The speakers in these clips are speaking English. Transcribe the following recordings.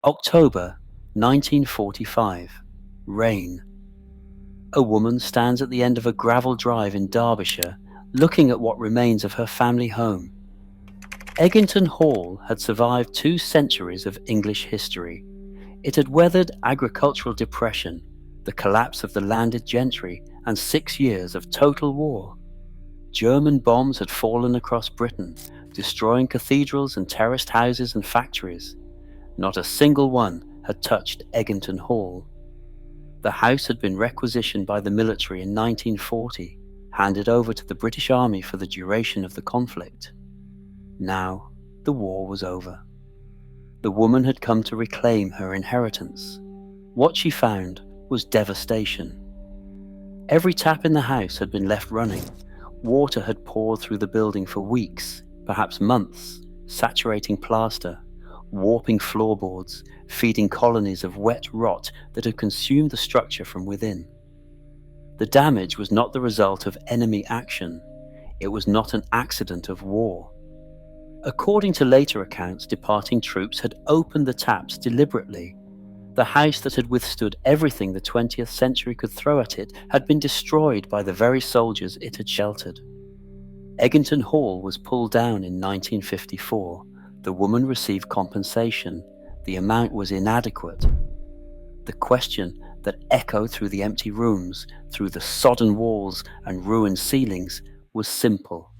October 1945. Rain. A woman stands at the end of a gravel drive in Derbyshire, looking at what remains of her family home. Eggington Hall had survived 2 centuries of English history. It had weathered agricultural depression, the collapse of the landed gentry, and 6 years of total war. German bombs had fallen across Britain, destroying cathedrals and terraced houses and factories. Not a single one had touched Eggington Hall. The house had been requisitioned by the military in 1940, handed over to the British Army for the duration of the conflict. Now, the war was over. The woman had come to reclaim her inheritance. What she found was devastation. Every tap in the house had been left running. Water had poured through the building for weeks, perhaps months, saturating plaster, warping floorboards, feeding colonies of wet rot that had consumed the structure from within. The damage was not the result of enemy action. It was not an accident of war. According to later accounts, departing troops had opened the taps deliberately. The house that had withstood everything the 20th century could throw at it had been destroyed by the very soldiers it had sheltered. Eggington Hall was pulled down in 1954. The woman received compensation. The amount was inadequate. The question that echoed through the empty rooms, through the sodden walls and ruined ceilings, was simple.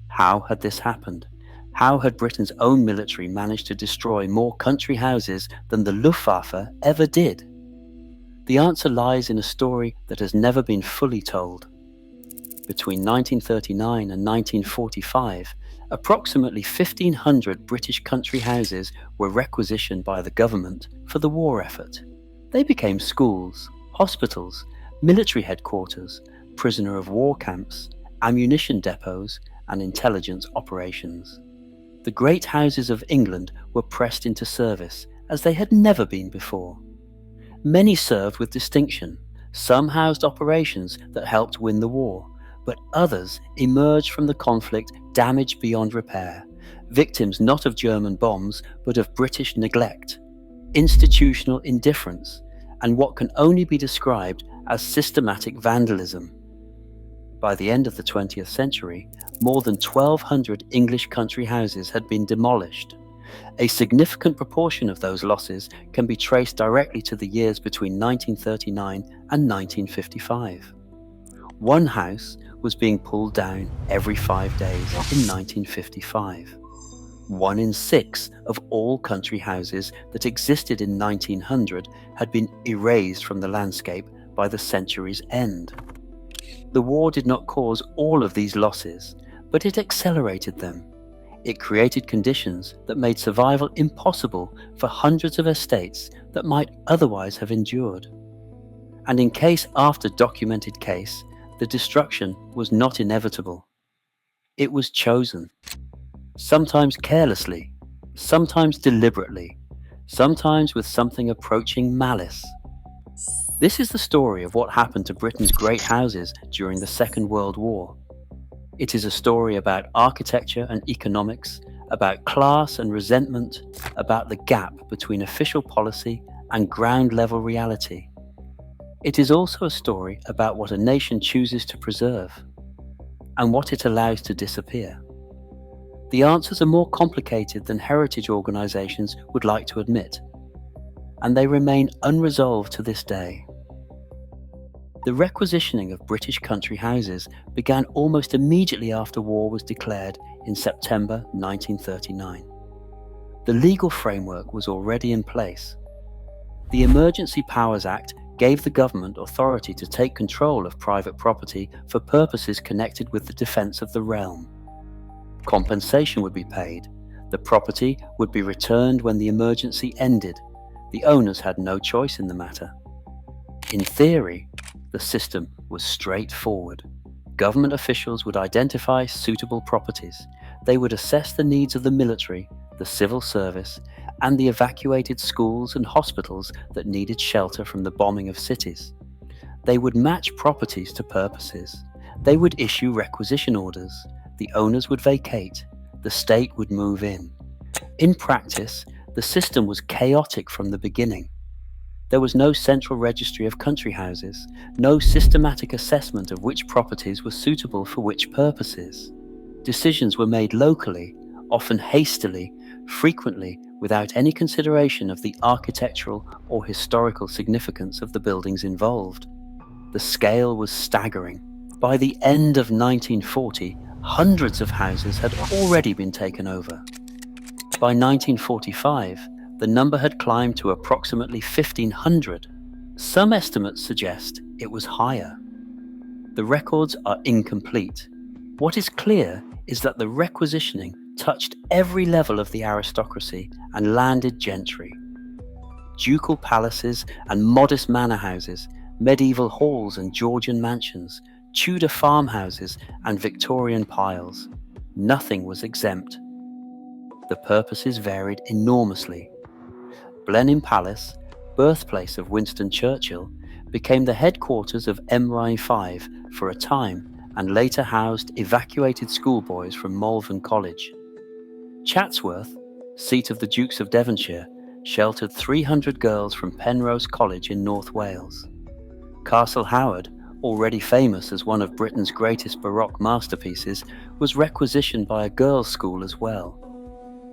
How had this happened? How had Britain's own military managed to destroy more country houses than the Luftwaffe ever did? The answer lies in a story that has never been fully told. Between 1939 and 1945, approximately 1,500 British country houses were requisitioned by the government for the war effort. They became schools, hospitals, military headquarters, prisoner of war camps, ammunition depots, and intelligence operations. The great houses of England were pressed into service as they had never been before. Many served with distinction. Some housed operations that helped win the war, but others emerged from the conflict damaged beyond repair, victims not of German bombs, but of British neglect, institutional indifference, and what can only be described as systematic vandalism. By the end of the 20th century, more than 1,200 English country houses had been demolished. A significant proportion of those losses can be traced directly to the years between 1939 and 1955. One house was being pulled down every 5 days in 1955. 1 in 6 of all country houses that existed in 1900 had been erased from the landscape by the century's end. The war did not cause all of these losses, but it accelerated them. It created conditions that made survival impossible for hundreds of estates that might otherwise have endured. And in case after documented case, the destruction was not inevitable. It was chosen. Sometimes carelessly, sometimes deliberately, sometimes with something approaching malice. This is the story of what happened to Britain's great houses during the Second World War. It is a story about architecture and economics, about class and resentment, about the gap between official policy and ground-level reality. It is also a story about what a nation chooses to preserve and what it allows to disappear. The answers are more complicated than heritage organisations would like to admit, and they remain unresolved to this day. The requisitioning of British country houses began almost immediately after war was declared in September 1939. The legal framework was already in place. The Emergency Powers Act gave the government authority to take control of private property for purposes connected with the defence of the realm. Compensation would be paid. The property would be returned when the emergency ended. The owners had no choice in the matter. In theory, the system was straightforward. Government officials would identify suitable properties. They would assess the needs of the military, the civil service, and the evacuated schools and hospitals that needed shelter from the bombing of cities. They would match properties to purposes. They would issue requisition orders. The owners would vacate. The state would move in. In practice, The system was chaotic from the beginning. There was no central registry of country houses, no systematic assessment of which properties were suitable for which purposes. Decisions were made locally, often hastily, frequently without any consideration of the architectural or historical significance of the buildings involved. The scale was staggering. By the end of 1940, hundreds of houses had already been taken over. By 1945, the number had climbed to approximately 1,500. Some estimates suggest it was higher. The records are incomplete. What is clear is that the requisitioning touched every level of the aristocracy and landed gentry. Ducal palaces and modest manor houses, medieval halls and Georgian mansions, Tudor farmhouses and Victorian piles. Nothing was exempt. The purposes varied enormously. Blenheim Palace, birthplace of Winston Churchill, became the headquarters of MI5 for a time and later housed evacuated schoolboys from Malvern College. Chatsworth, seat of the Dukes of Devonshire, sheltered 300 girls from Penrose College in North Wales. Castle Howard, already famous as one of Britain's greatest Baroque masterpieces, was requisitioned by a girls' school as well.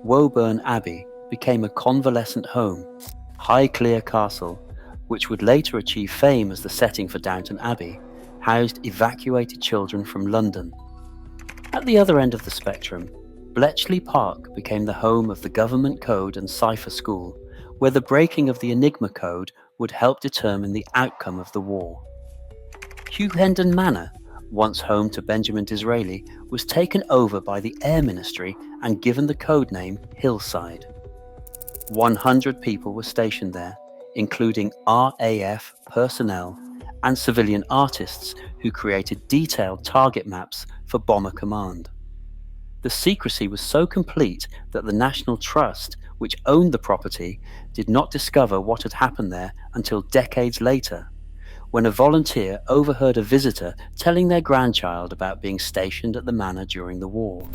Woburn Abbey became a convalescent home. Highclere Castle, which would later achieve fame as the setting for Downton Abbey, housed evacuated children from London. At the other end of the spectrum, Bletchley Park became the home of the Government Code and Cipher School, where the breaking of the Enigma Code would help determine the outcome of the war. Hugh Hendon Manor, once home to Benjamin Disraeli, was taken over by the Air Ministry and given the code name Hillside. 100 people were stationed there, including RAF personnel and civilian artists who created detailed target maps for Bomber Command. The secrecy was so complete that the National Trust, which owned the property, did not discover what had happened there until decades later, when a volunteer overheard a visitor telling their grandchild about being stationed at the manor during the war.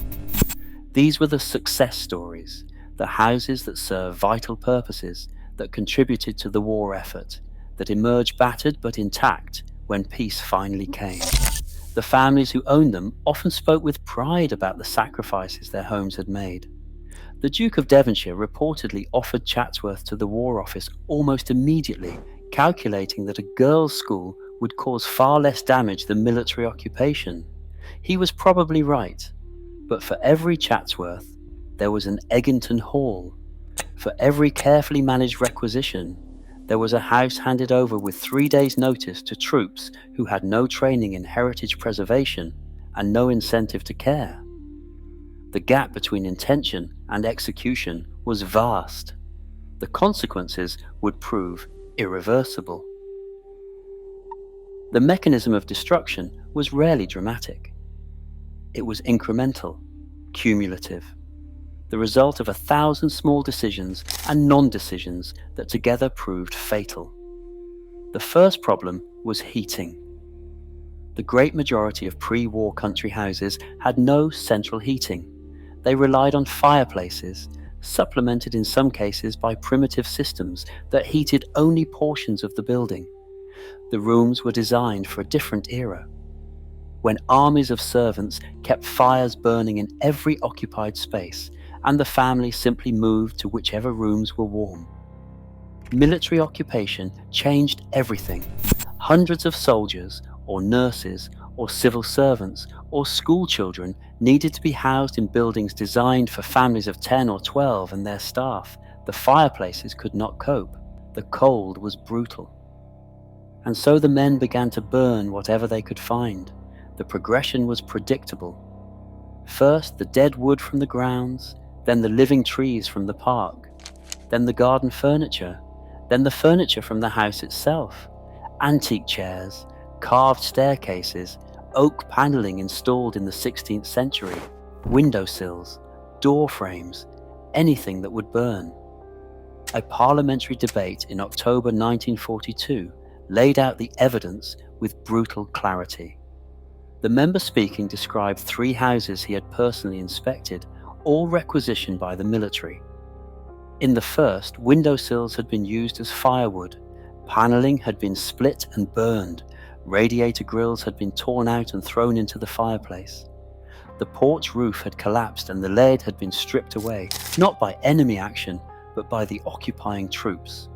These were the success stories, the houses that served vital purposes, that contributed to the war effort, that emerged battered but intact when peace finally came. The families who owned them often spoke with pride about the sacrifices their homes had made. The Duke of Devonshire reportedly offered Chatsworth to the War Office almost immediately, calculating that a girls' school would cause far less damage than military occupation. He was probably right, but for every Chatsworth, there was an Eggington Hall. For every carefully managed requisition, there was a house handed over with 3 days' notice to troops who had no training in heritage preservation and no incentive to care. The gap between intention and execution was vast. The consequences would prove irreversible. The mechanism of destruction was rarely dramatic. It was incremental, cumulative, the result of 1,000 small decisions and non-decisions that together proved fatal. The first problem was heating. The great majority of pre-war country houses had no central heating. They relied on fireplaces, supplemented in some cases by primitive systems that heated only portions of the building. The rooms were designed for a different era, when armies of servants kept fires burning in every occupied space, and the family simply moved to whichever rooms were warm. Military occupation changed everything. Hundreds of soldiers, or nurses, or civil servants, or school children needed to be housed in buildings designed for families of 10 or 12 and their staff. The fireplaces could not cope. The cold was brutal. And so the men began to burn whatever they could find. The progression was predictable. First, the dead wood from the grounds, then the living trees from the park, then the garden furniture, then the furniture from the house itself. Antique chairs, carved staircases, oak paneling installed in the 16th century, windowsills, door frames, anything that would burn. A parliamentary debate in October 1942 laid out the evidence with brutal clarity. The member speaking described 3 houses he had personally inspected, all requisitioned by the military. In the first, windowsills had been used as firewood, panelling had been split and burned, radiator grills had been torn out and thrown into the fireplace. The porch roof had collapsed and the lead had been stripped away, not by enemy action, but by the occupying troops.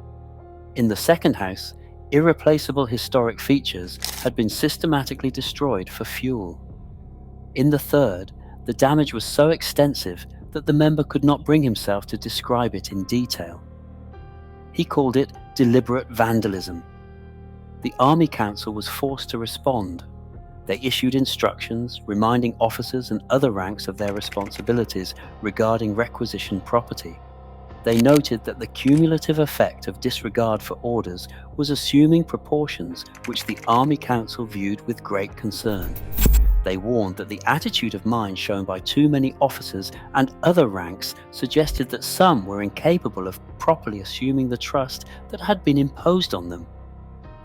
In the second house, irreplaceable historic features had been systematically destroyed for fuel. In the third, the damage was so extensive that the member could not bring himself to describe it in detail. He called it deliberate vandalism. The Army Council was forced to respond. They issued instructions reminding officers and other ranks of their responsibilities regarding requisitioned property. They noted that the cumulative effect of disregard for orders was assuming proportions which the Army Council viewed with great concern. They warned that the attitude of mind shown by too many officers and other ranks suggested that some were incapable of properly assuming the trust that had been imposed on them.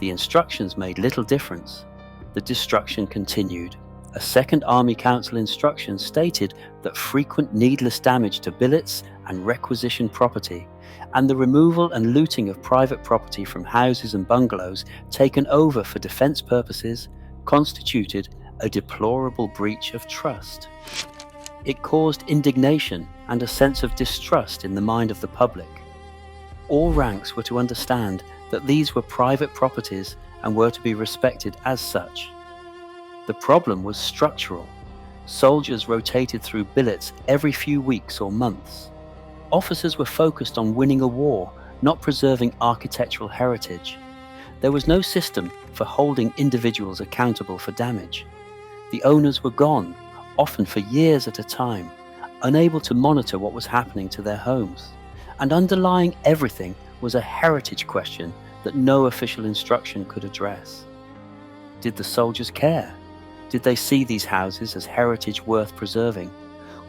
The instructions made little difference. The destruction continued. A second Army Council instruction stated that frequent needless damage to billets and requisitioned property, and the removal and looting of private property from houses and bungalows taken over for defence purposes, constituted a deplorable breach of trust. It caused indignation and a sense of distrust in the mind of the public. All ranks were to understand that these were private properties and were to be respected as such. The problem was structural. Soldiers rotated through billets every few weeks or months. Officers were focused on winning a war, not preserving architectural heritage. There was no system for holding individuals accountable for damage. The owners were gone, often for years at a time, unable to monitor what was happening to their homes. And underlying everything was a heritage question that no official instruction could address. Did the soldiers care? Did they see these houses as heritage worth preserving?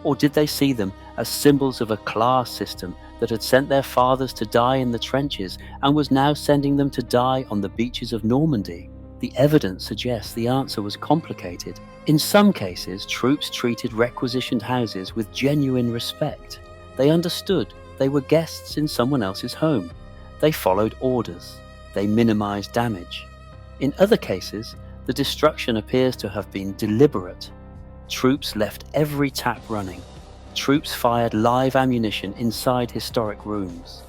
Or did they see them as symbols of a class system that had sent their fathers to die in the trenches and was now sending them to die on the beaches of Normandy? The evidence suggests the answer was complicated. In some cases, troops treated requisitioned houses with genuine respect. They understood they were guests in someone else's home. They followed orders. They minimized damage. In other cases, the destruction appears to have been deliberate. Troops left every tap running. Troops fired live ammunition inside historic rooms.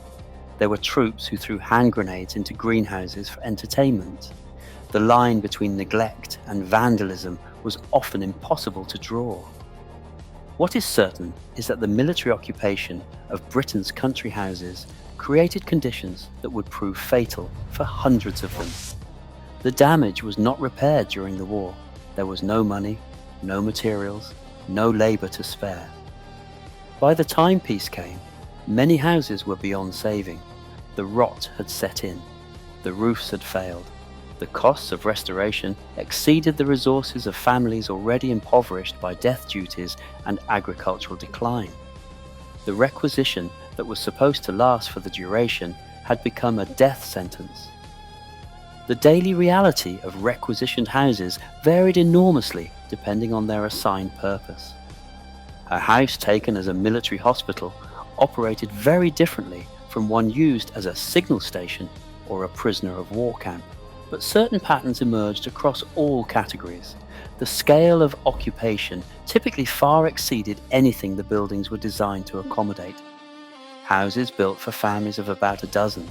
There were troops who threw hand grenades into greenhouses for entertainment. The line between neglect and vandalism was often impossible to draw. What is certain is that the military occupation of Britain's country houses created conditions that would prove fatal for hundreds of them. The damage was not repaired during the war. There was no money, no materials, no labour to spare. By the time peace came, many houses were beyond saving. The rot had set in. The roofs had failed. The costs of restoration exceeded the resources of families already impoverished by death duties and agricultural decline. The requisition that was supposed to last for the duration had become a death sentence. The daily reality of requisitioned houses varied enormously depending on their assigned purpose. A house taken as a military hospital operated very differently from one used as a signal station or a prisoner of war camp. But certain patterns emerged across all categories. The scale of occupation typically far exceeded anything the buildings were designed to accommodate. Houses built for families of about a dozen,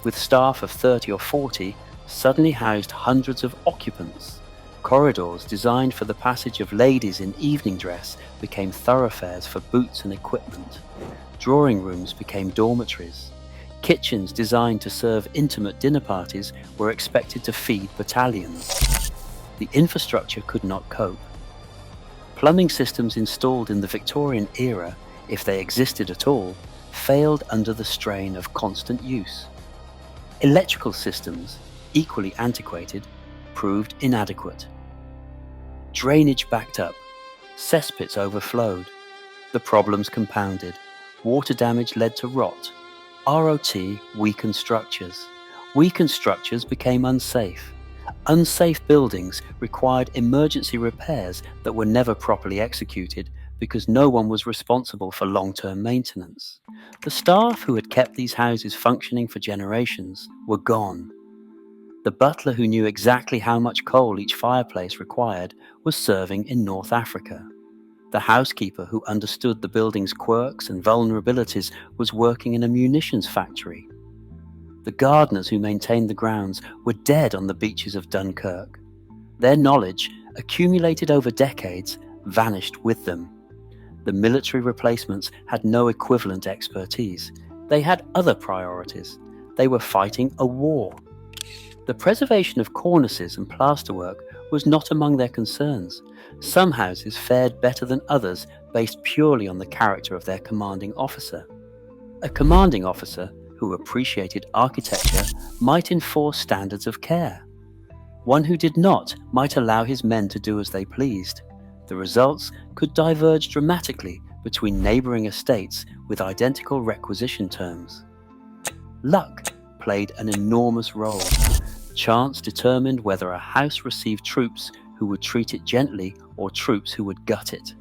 with staff of 30 or 40, suddenly housed hundreds of occupants. Corridors designed for the passage of ladies in evening dress became thoroughfares for boots and equipment. Drawing rooms became dormitories. Kitchens designed to serve intimate dinner parties were expected to feed battalions. The infrastructure could not cope. Plumbing systems installed in the Victorian era, if they existed at all, failed under the strain of constant use. Electrical systems, equally antiquated, proved inadequate. Drainage backed up. Cesspits overflowed. The problems compounded. Water damage led to rot. ROT weakened structures. Weakened structures became unsafe. Unsafe buildings required emergency repairs that were never properly executed because no one was responsible for long-term maintenance. The staff who had kept these houses functioning for generations were gone. The butler who knew exactly how much coal each fireplace required was serving in North Africa. The housekeeper who understood the building's quirks and vulnerabilities was working in a munitions factory. The gardeners who maintained the grounds were dead on the beaches of Dunkirk. Their knowledge, accumulated over decades, vanished with them. The military replacements had no equivalent expertise. They had other priorities. They were fighting a war. The preservation of cornices and plasterwork was not among their concerns. Some houses fared better than others based purely on the character of their commanding officer. A commanding officer who appreciated architecture might enforce standards of care. One who did not might allow his men to do as they pleased. The results could diverge dramatically between neighbouring estates with identical requisition terms. Luck played an enormous role. Chance determined whether a house received troops who would treat it gently or troops who would gut it.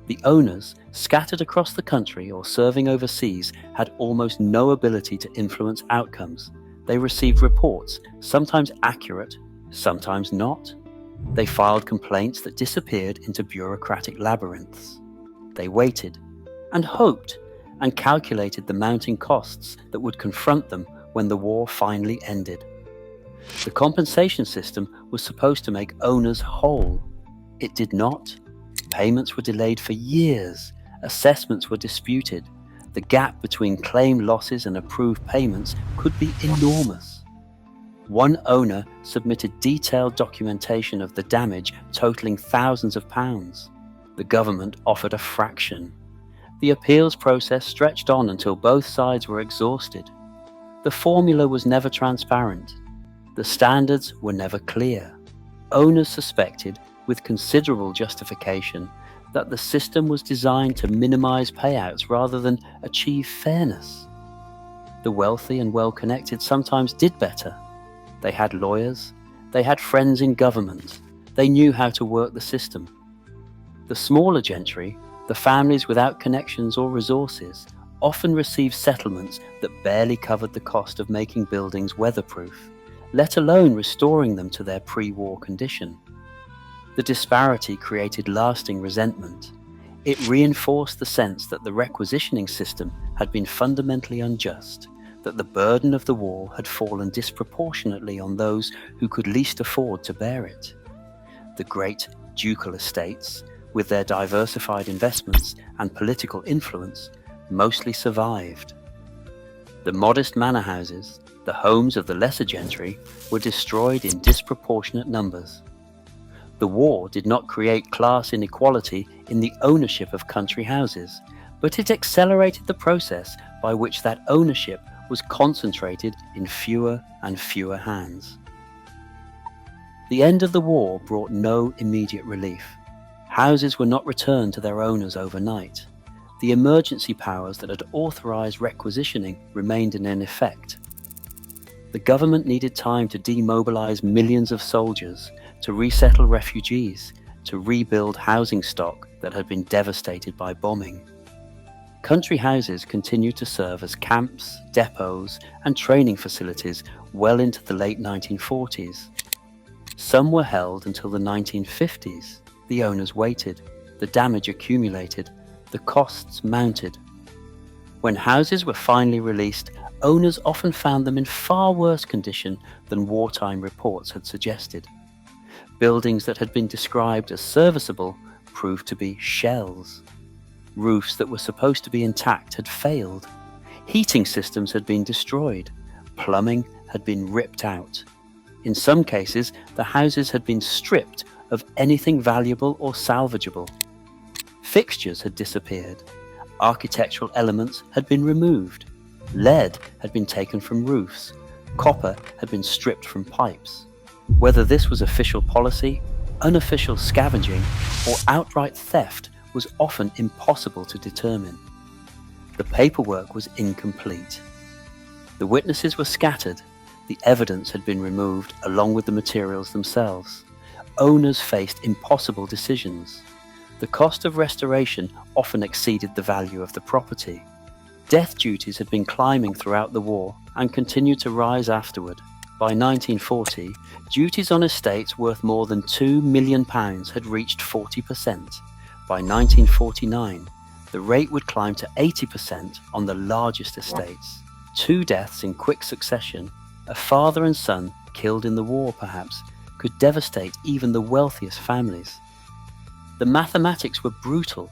The owners, scattered across the country or serving overseas, had almost no ability to influence outcomes. They received reports, sometimes accurate, sometimes not. They filed complaints that disappeared into bureaucratic labyrinths. They waited and hoped and calculated the mounting costs that would confront them when the war finally ended. The compensation system was supposed to make owners whole. It did not. Payments were delayed for years. Assessments were disputed. The gap between claimed losses and approved payments could be enormous. One owner submitted detailed documentation of the damage totaling thousands of pounds. The government offered a fraction. The appeals process stretched on until both sides were exhausted. The formula was never transparent. The standards were never clear. Owners suspected, with considerable justification, that the system was designed to minimize payouts rather than achieve fairness. The wealthy and well-connected sometimes did better. They had lawyers, they had friends in government, they knew how to work the system. The smaller gentry, the families without connections or resources, often received settlements that barely covered the cost of making buildings weatherproof, let alone restoring them to their pre-war condition. The disparity created lasting resentment. It reinforced the sense that the requisitioning system had been fundamentally unjust, that the burden of the war had fallen disproportionately on those who could least afford to bear it. The great ducal estates, with their diversified investments and political influence, mostly survived. The modest manor houses, the homes of the lesser gentry, were destroyed in disproportionate numbers. The war did not create class inequality in the ownership of country houses, but it accelerated the process by which that ownership was concentrated in fewer and fewer hands. The end of the war brought no immediate relief. Houses were not returned to their owners overnight. The emergency powers that had authorized requisitioning remained in effect. The government needed time to demobilize millions of soldiers, to resettle refugees, to rebuild housing stock that had been devastated by bombing. Country houses continued to serve as camps, depots, and training facilities well into the late 1940s. Some were held until the 1950s. The owners waited, the damage accumulated, the costs mounted. When houses were finally released, owners often found them in far worse condition than wartime reports had suggested. Buildings that had been described as serviceable proved to be shells. Roofs that were supposed to be intact had failed. Heating systems had been destroyed. Plumbing had been ripped out. In some cases, the houses had been stripped of anything valuable or salvageable. Fixtures had disappeared. Architectural elements had been removed. Lead had been taken from roofs. Copper had been stripped from pipes. Whether this was official policy, unofficial scavenging, or outright theft was often impossible to determine. The paperwork was incomplete. The witnesses were scattered. The evidence had been removed along with the materials themselves. Owners faced impossible decisions. The cost of restoration often exceeded the value of the property. Death duties had been climbing throughout the war and continued to rise afterward. By 1940, duties on estates worth more than £2 million had reached 40%. By 1949, the rate would climb to 80% on the largest estates. 2 deaths in quick succession, a father and son killed in the war perhaps, could devastate even the wealthiest families. The mathematics were brutal.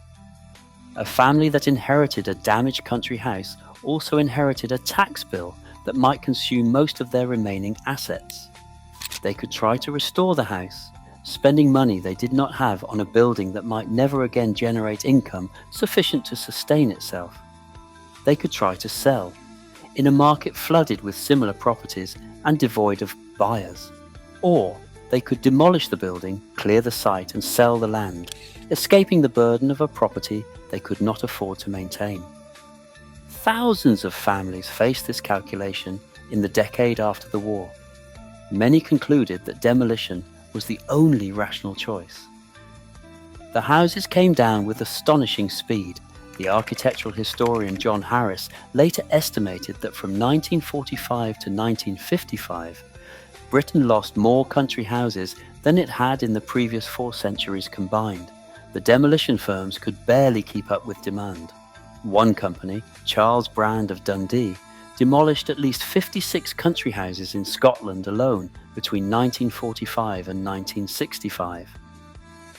A family that inherited a damaged country house also inherited a tax bill that might consume most of their remaining assets. They could try to restore the house, spending money they did not have on a building that might never again generate income sufficient to sustain itself. They could try to sell, in a market flooded with similar properties and devoid of buyers. Or they could demolish the building, clear the site and sell the land, escaping the burden of a property they could not afford to maintain. Thousands of families faced this calculation in the decade after the war. Many concluded that demolition was the only rational choice. The houses came down with astonishing speed. The architectural historian John Harris later estimated that from 1945 to 1955, Britain lost more country houses than it had in the previous 4 centuries combined. The demolition firms could barely keep up with demand. One company, Charles Brand of Dundee, demolished at least 56 country houses in Scotland alone between 1945 and 1965.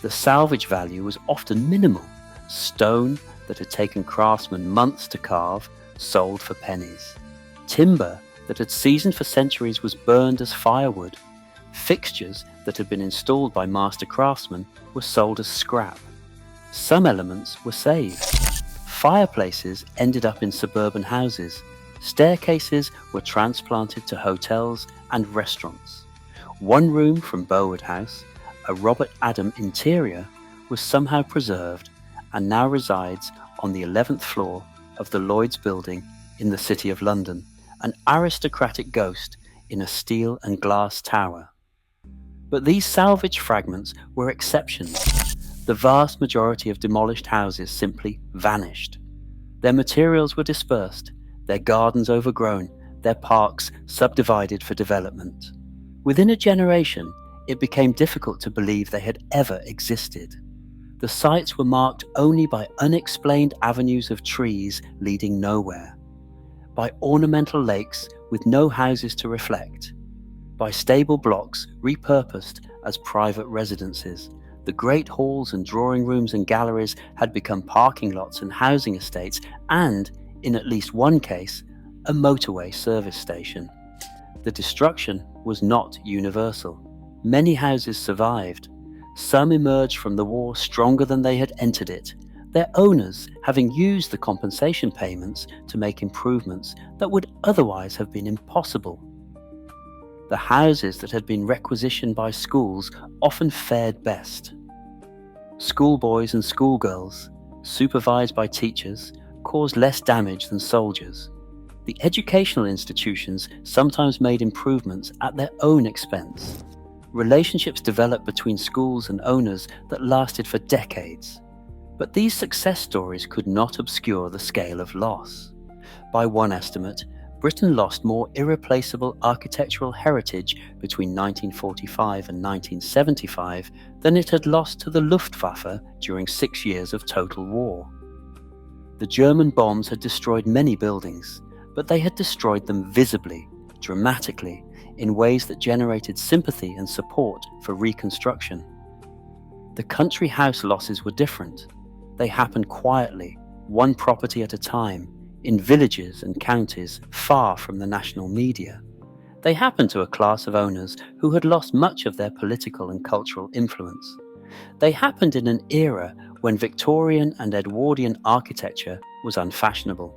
The salvage value was often minimal. Stone that had taken craftsmen months to carve sold for pennies. Timber that had seasoned for centuries was burned as firewood. Fixtures that had been installed by master craftsmen were sold as scrap. Some elements were saved. Fireplaces ended up in suburban houses. Staircases were transplanted to hotels and restaurants. One room from Bowood House, a Robert Adam interior, was somehow preserved and now resides on the 11th floor of the Lloyd's building in the City of London, an aristocratic ghost in a steel and glass tower. But these salvage fragments were exceptions. The vast majority of demolished houses simply vanished. Their materials were dispersed, their gardens overgrown, their parks subdivided for development. Within a generation, it became difficult to believe they had ever existed. The sites were marked only by unexplained avenues of trees leading nowhere, by ornamental lakes with no houses to reflect, by stable blocks repurposed as private residences. The great halls and drawing rooms and galleries had become parking lots and housing estates and, in at least one case, a motorway service station. The destruction was not universal. Many houses survived. Some emerged from the war stronger than they had entered it, their owners having used the compensation payments to make improvements that would otherwise have been impossible. The houses that had been requisitioned by schools often fared best. Schoolboys and schoolgirls, supervised by teachers, caused less damage than soldiers. The educational institutions sometimes made improvements at their own expense. Relationships developed between schools and owners that lasted for decades. But these success stories could not obscure the scale of loss. By one estimate, Britain lost more irreplaceable architectural heritage between 1945 and 1975 than it had lost to the Luftwaffe during 6 years of total war. The German bombs had destroyed many buildings, but they had destroyed them visibly, dramatically, in ways that generated sympathy and support for reconstruction. The country house losses were different. They happened quietly, one property at a time, in villages and counties far from the national media. They happened to a class of owners who had lost much of their political and cultural influence. They happened in an era when Victorian and Edwardian architecture was unfashionable,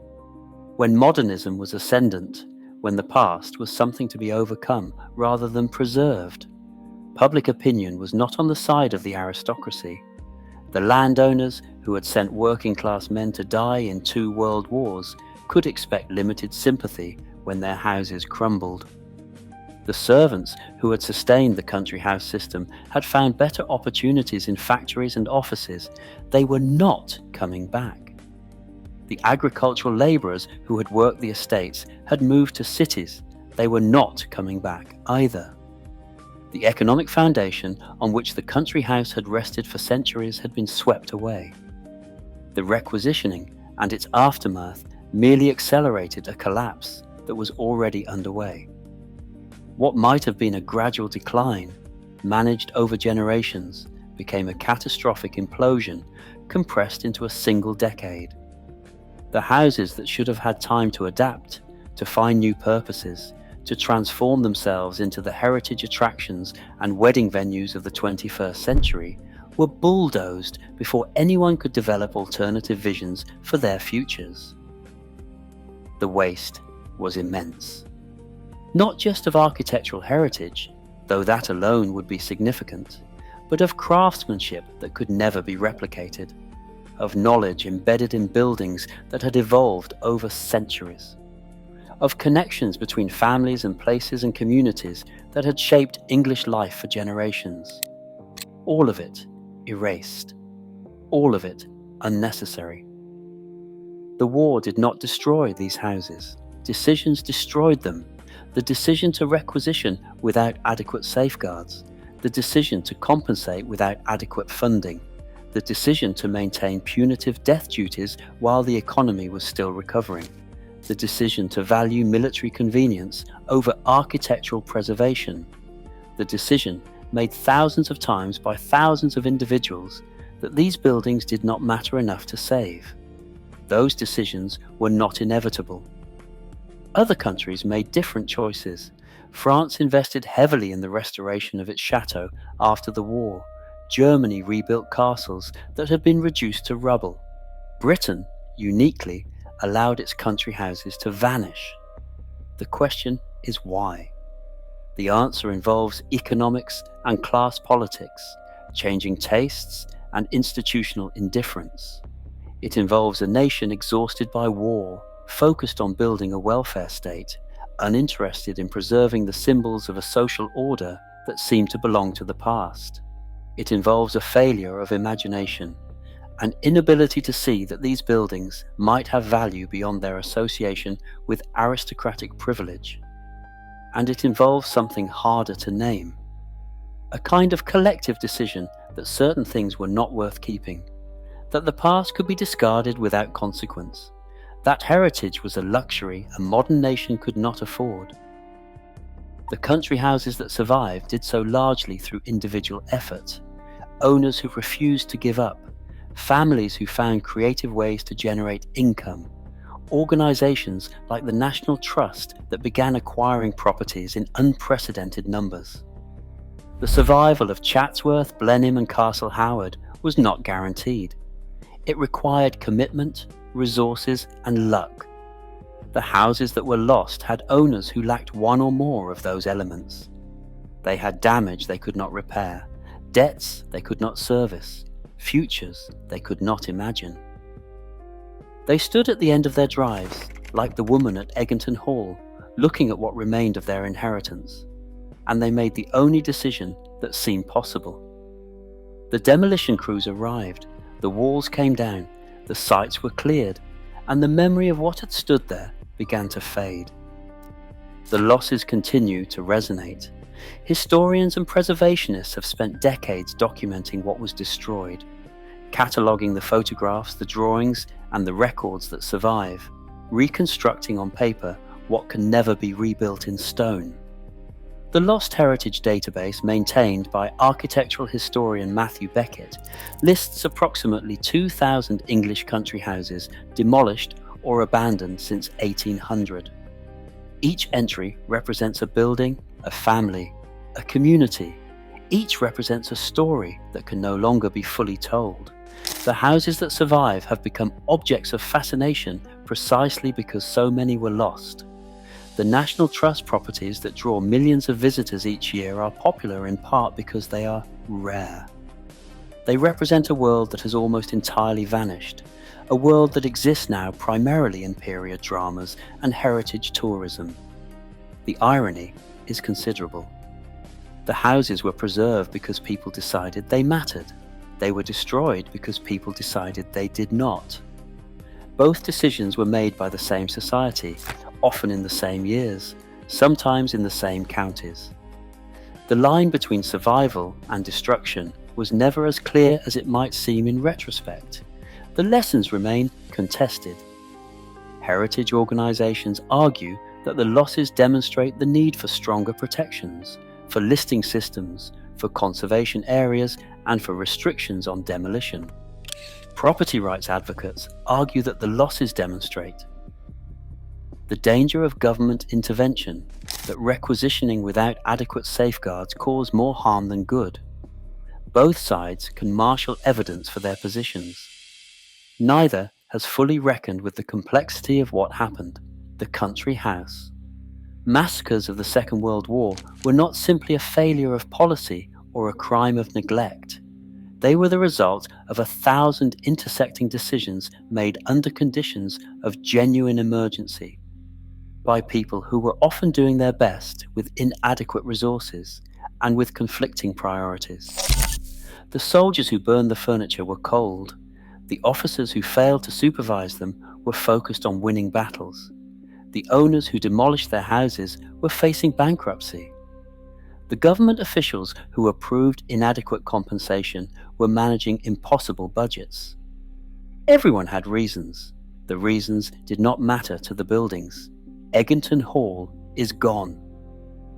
when modernism was ascendant, when the past was something to be overcome rather than preserved. Public opinion was not on the side of the aristocracy. The landowners, who had sent working-class men to die in 2 world wars, could expect limited sympathy when their houses crumbled. The servants who had sustained the country house system had found better opportunities in factories and offices. They were not coming back. The agricultural labourers who had worked the estates had moved to cities. They were not coming back either. The economic foundation on which the country house had rested for centuries had been swept away. The requisitioning and its aftermath merely accelerated a collapse that was already underway. What might have been a gradual decline, managed over generations, became a catastrophic implosion compressed into a single decade. The houses that should have had time to adapt, to find new purposes, to transform themselves into the heritage attractions and wedding venues of the 21st century, were bulldozed before anyone could develop alternative visions for their futures. The waste was immense. Not just of architectural heritage, though that alone would be significant, but of craftsmanship that could never be replicated, of knowledge embedded in buildings that had evolved over centuries, of connections between families and places and communities that had shaped English life for generations. All of it erased. All of it unnecessary. The war did not destroy these houses. Decisions destroyed them. The decision to requisition without adequate safeguards, the decision to compensate without adequate funding, the decision to maintain punitive death duties while the economy was still recovering, the decision to value military convenience over architectural preservation, the decision made thousands of times by thousands of individuals that these buildings did not matter enough to save. Those decisions were not inevitable. Other countries made different choices. France invested heavily in the restoration of its chateau after the war. Germany rebuilt castles that had been reduced to rubble. Britain, uniquely, allowed its country houses to vanish. The question is why? The answer involves economics and class politics, changing tastes and institutional indifference. It involves a nation exhausted by war, focused on building a welfare state, uninterested in preserving the symbols of a social order that seemed to belong to the past. It involves a failure of imagination, an inability to see that these buildings might have value beyond their association with aristocratic privilege. And it involves something harder to name, a kind of collective decision that certain things were not worth keeping, that the past could be discarded without consequence. That heritage was a luxury a modern nation could not afford. The country houses that survived did so largely through individual effort, owners who refused to give up, families who found creative ways to generate income, organisations like the National Trust that began acquiring properties in unprecedented numbers. The survival of Chatsworth, Blenheim and Castle Howard was not guaranteed. It required commitment, resources and luck. The houses that were lost had owners who lacked one or more of those elements. They had damage they could not repair, debts they could not service, futures they could not imagine. They stood at the end of their drives, like the woman at Egerton Hall, looking at what remained of their inheritance, and they made the only decision that seemed possible. The demolition crews arrived, the walls came down, the sites were cleared, and the memory of what had stood there began to fade. The losses continue to resonate. Historians and preservationists have spent decades documenting what was destroyed, cataloguing the photographs, the drawings, and the records that survive, reconstructing on paper what can never be rebuilt in stone. The Lost Heritage Database, maintained by architectural historian Matthew Beckett, lists approximately 2,000 English country houses demolished or abandoned since 1800. Each entry represents a building, a family, a community. Each represents a story that can no longer be fully told. The houses that survive have become objects of fascination precisely because so many were lost. The National Trust properties that draw millions of visitors each year are popular in part because they are rare. They represent a world that has almost entirely vanished, a world that exists now primarily in period dramas and heritage tourism. The irony is considerable. The houses were preserved because people decided they mattered. They were destroyed because people decided they did not. Both decisions were made by the same society, often in the same years, sometimes in the same counties. The line between survival and destruction was never as clear as it might seem in retrospect. The lessons remain contested. Heritage organisations argue that the losses demonstrate the need for stronger protections, for listing systems, for conservation areas, and for restrictions on demolition. Property rights advocates argue that the losses demonstrate the danger of government intervention, that requisitioning without adequate safeguards cause more harm than good. Both sides can marshal evidence for their positions. Neither has fully reckoned with the complexity of what happened. The country house. Massacres of the Second World War were not simply a failure of policy or a crime of neglect. They were the result of 1,000 intersecting decisions made under conditions of genuine emergency, by people who were often doing their best with inadequate resources and with conflicting priorities. The soldiers who burned the furniture were cold. The officers who failed to supervise them were focused on winning battles. The owners who demolished their houses were facing bankruptcy. The government officials who approved inadequate compensation were managing impossible budgets. Everyone had reasons. The reasons did not matter to the buildings. Egginton Hall is gone.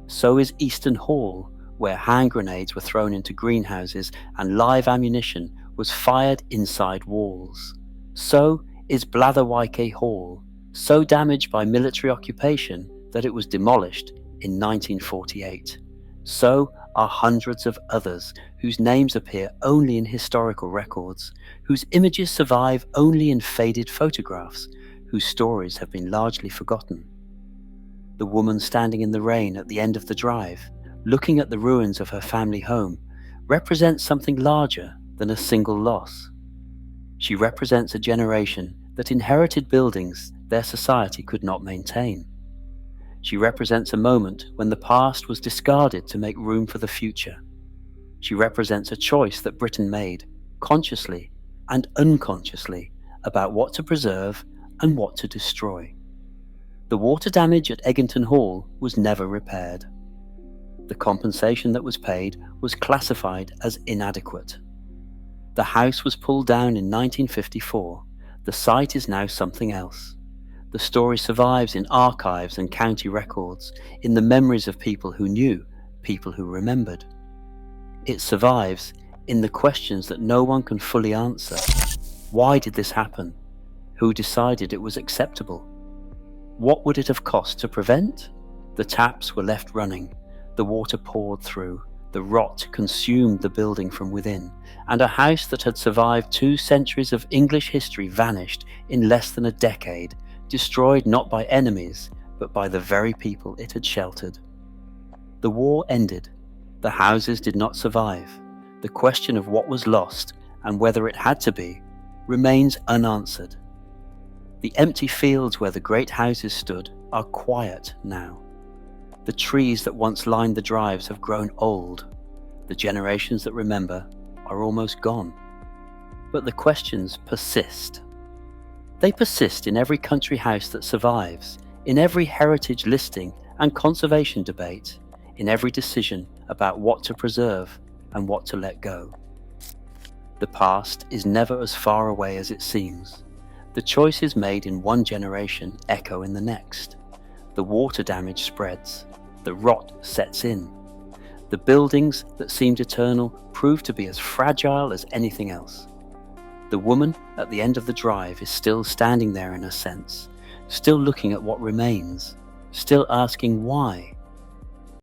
So is Easton Hall, where hand grenades were thrown into greenhouses and live ammunition was fired inside walls. So is Blatherwyke Hall, so damaged by military occupation that it was demolished in 1948. So are hundreds of others whose names appear only in historical records, whose images survive only in faded photographs, whose stories have been largely forgotten. The woman standing in the rain at the end of the drive, looking at the ruins of her family home, represents something larger than a single loss. She represents a generation that inherited buildings their society could not maintain. She represents a moment when the past was discarded to make room for the future. She represents a choice that Britain made, consciously and unconsciously, about what to preserve and what to destroy. The water damage at Egginton Hall was never repaired. The compensation that was paid was classified as inadequate. The house was pulled down in 1954. The site is now something else. The story survives in archives and county records, in the memories of people who knew, people who remembered. It survives in the questions that no one can fully answer. Why did this happen? Who decided it was acceptable? What would it have cost to prevent? The taps were left running. The water poured through. The rot consumed the building from within, and a house that had survived 2 centuries of English history vanished in less than a decade, destroyed not by enemies, but by the very people it had sheltered. The war ended. The houses did not survive. The question of what was lost, and whether it had to be, remains unanswered. The empty fields where the great houses stood are quiet now. The trees that once lined the drives have grown old. The generations that remember are almost gone. But the questions persist. They persist in every country house that survives, in every heritage listing and conservation debate, in every decision about what to preserve and what to let go. The past is never as far away as it seems. The choices made in one generation echo in the next. The water damage spreads. The rot sets in. The buildings that seemed eternal prove to be as fragile as anything else. The woman at the end of the drive is still standing there in a sense, still looking at what remains, still asking why.